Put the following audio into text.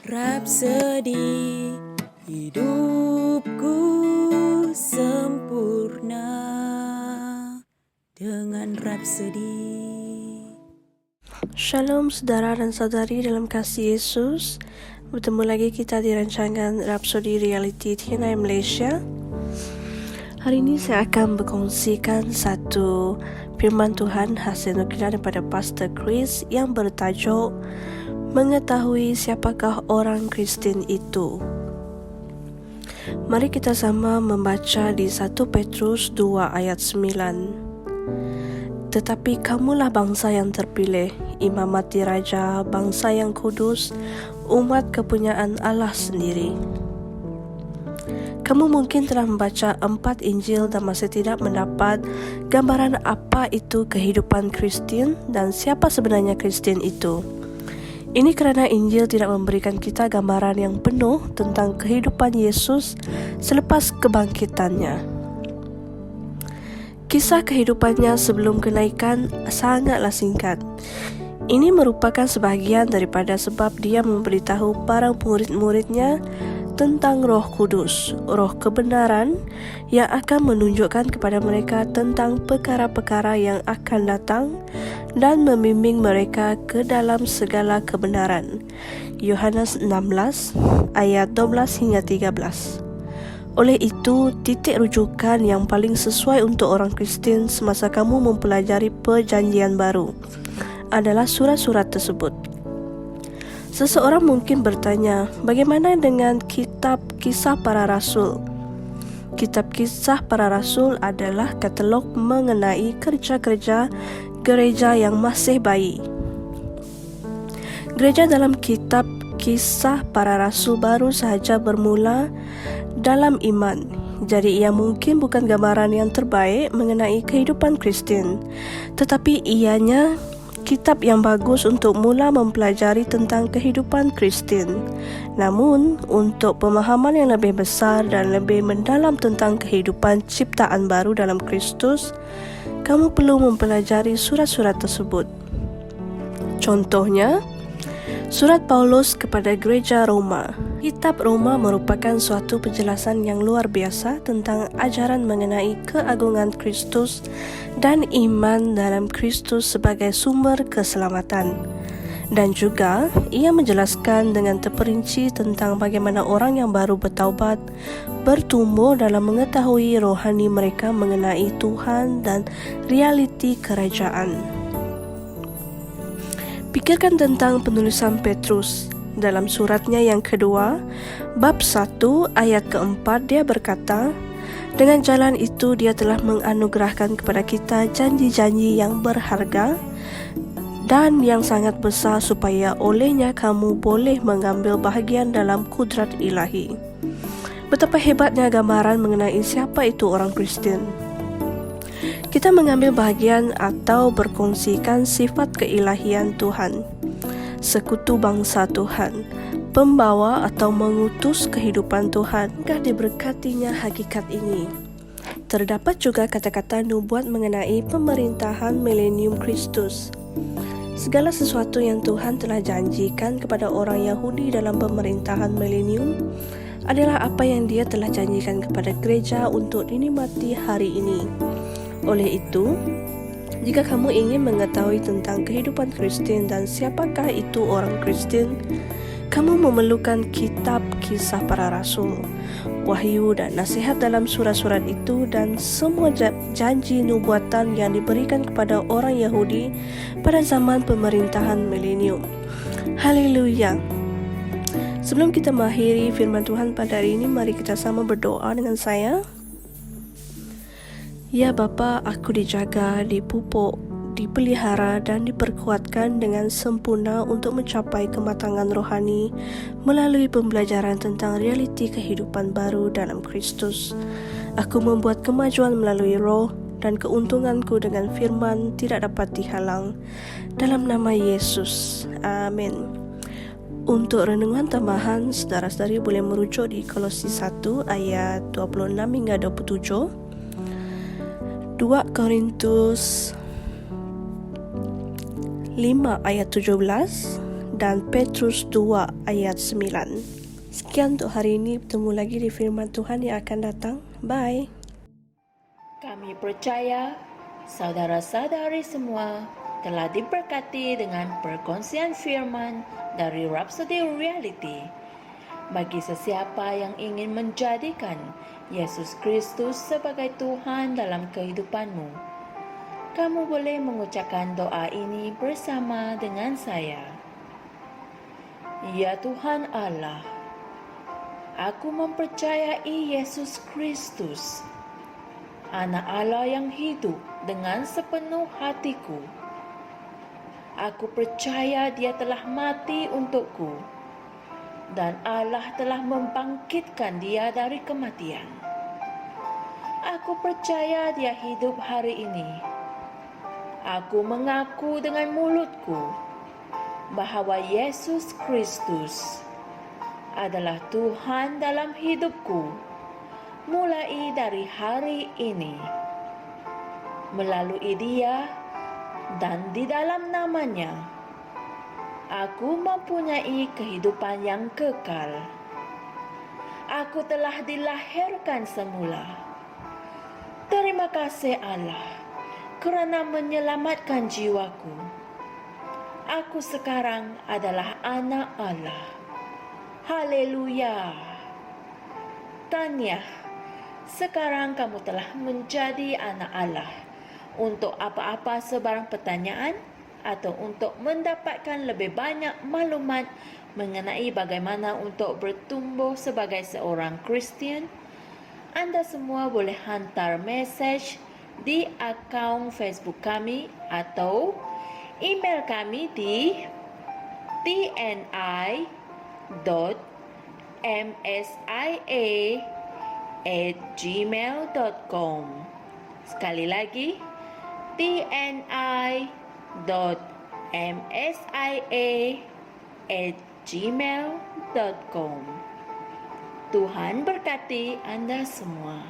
Rapsodi hidupku sempurna dengan Rapsodi. Shalom saudara dan saudari dalam kasih Yesus. Bertemu lagi kita di rancangan Rapsodi Reality TNI Malaysia. Hari ini saya akan berkongsikan satu firman Tuhan hasil nukilan daripada Pastor Chris yang bertajuk Mengetahui siapakah orang Kristian itu. Mari kita sama membaca di 1 Petrus 2 ayat 9. Tetapi kamulah bangsa yang terpilih, imamati raja, bangsa yang kudus, umat kepunyaan Allah sendiri. Kamu mungkin telah membaca 4 Injil dan masih tidak mendapat gambaran apa itu kehidupan Kristian dan siapa sebenarnya Kristian itu. Ini kerana Injil tidak memberikan kita gambaran yang penuh tentang kehidupan Yesus selepas kebangkitannya. Kisah kehidupannya sebelum kenaikan sangatlah singkat. Ini merupakan sebahagian daripada sebab dia memberitahu para murid-muridnya tentang Roh Kudus, Roh kebenaran yang akan menunjukkan kepada mereka tentang perkara-perkara yang akan datang dan membimbing mereka ke dalam segala kebenaran. Yohanes 16 ayat 12 hingga 13. Oleh itu, titik rujukan yang paling sesuai untuk orang Kristian semasa kamu mempelajari Perjanjian Baru adalah surat-surat tersebut. Seseorang mungkin bertanya, bagaimana dengan kitab Kisah Para Rasul? Kitab Kisah Para Rasul adalah katalog mengenai kerja-kerja gereja yang masih bayi. Gereja dalam kitab Kisah Para Rasul baru sahaja bermula dalam iman. Jadi ia mungkin bukan gambaran yang terbaik mengenai kehidupan Kristian, tetapi ianya kitab yang bagus untuk mula mempelajari tentang kehidupan Kristian. Namun, untuk pemahaman yang lebih besar dan lebih mendalam tentang kehidupan ciptaan baru dalam Kristus, kamu perlu mempelajari surat-surat tersebut. Contohnya, surat Paulus kepada gereja Roma. Kitab Roma merupakan suatu penjelasan yang luar biasa tentang ajaran mengenai keagungan Kristus dan iman dalam Kristus sebagai sumber keselamatan. Dan juga, ia menjelaskan dengan terperinci tentang bagaimana orang yang baru bertaubat bertumbuh dalam mengetahui rohani mereka mengenai Tuhan dan realiti kerajaan. Pikirkan tentang penulisan Petrus. Dalam suratnya yang kedua, bab 1 ayat keempat, dia berkata, dengan jalan itu dia telah menganugerahkan kepada kita janji-janji yang berharga dan yang sangat besar supaya olehnya kamu boleh mengambil bahagian dalam kudrat ilahi. Betapa hebatnya gambaran mengenai siapa itu orang Kristian. Kita mengambil bahagian atau berkongsikan sifat keilahian Tuhan, sekutu bangsa Tuhan, pembawa atau mengutus kehidupan Tuhan. Jika diberkatinya hakikat ini, terdapat juga kata-kata nubuat mengenai pemerintahan milenium Kristus. Segala sesuatu yang Tuhan telah janjikan kepada orang Yahudi dalam pemerintahan milenium adalah apa yang dia telah janjikan kepada gereja untuk dinikmati hari ini. Oleh itu, jika kamu ingin mengetahui tentang kehidupan Kristian dan siapakah itu orang Kristian, kamu memerlukan kitab Kisah Para Rasul, wahyu dan nasihat dalam surat-surat itu dan semua janji nubuatan yang diberikan kepada orang Yahudi pada zaman pemerintahan milenium. Haleluya. Sebelum kita mengakhiri firman Tuhan pada hari ini, mari kita sama berdoa dengan saya. Ya Bapa, aku dijaga, dipupuk, dipelihara dan diperkuatkan dengan sempurna untuk mencapai kematangan rohani melalui pembelajaran tentang realiti kehidupan baru dalam Kristus. Aku membuat kemajuan melalui roh dan keuntunganku dengan firman tidak dapat dihalang. Dalam nama Yesus. Amin. Untuk renungan tambahan, saudara-saudari boleh merujuk di Kolose 1 ayat 26 hingga 27. 2 Korintus 5 ayat 17 dan Petrus 2 ayat 9. Sekian untuk hari ini, bertemu lagi di firman Tuhan yang akan datang. Bye. Kami percaya saudara-saudari semua telah diberkati dengan perkongsian firman dari Rhapsody Reality. Bagi sesiapa yang ingin menjadikan Yesus Kristus sebagai Tuhan dalam kehidupanmu, kamu boleh mengucapkan doa ini bersama dengan saya. Ya Tuhan Allah, aku mempercayai Yesus Kristus, Anak Allah yang hidup dengan sepenuh hatiku. Aku percaya Dia telah mati untukku dan Allah telah membangkitkan Dia dari kematian. Aku percaya Dia hidup hari ini. Aku mengaku dengan mulutku bahwa Yesus Kristus adalah Tuhan dalam hidupku mulai dari hari ini. Melalui Dia dan di dalam nama-Nya, aku mempunyai kehidupan yang kekal. Aku telah dilahirkan semula. Terima kasih Allah kerana menyelamatkan jiwaku. Aku sekarang adalah anak Allah. Haleluya. Tahniah, sekarang kamu telah menjadi anak Allah. Untuk apa-apa sebarang pertanyaan atau untuk mendapatkan lebih banyak maklumat mengenai bagaimana untuk bertumbuh sebagai seorang Kristian, anda semua boleh hantar mesej di akaun Facebook kami atau email kami di tni.msia@gmail.com. Sekali lagi, tni.msia@gmail.com. Tuhan berkati anda semua.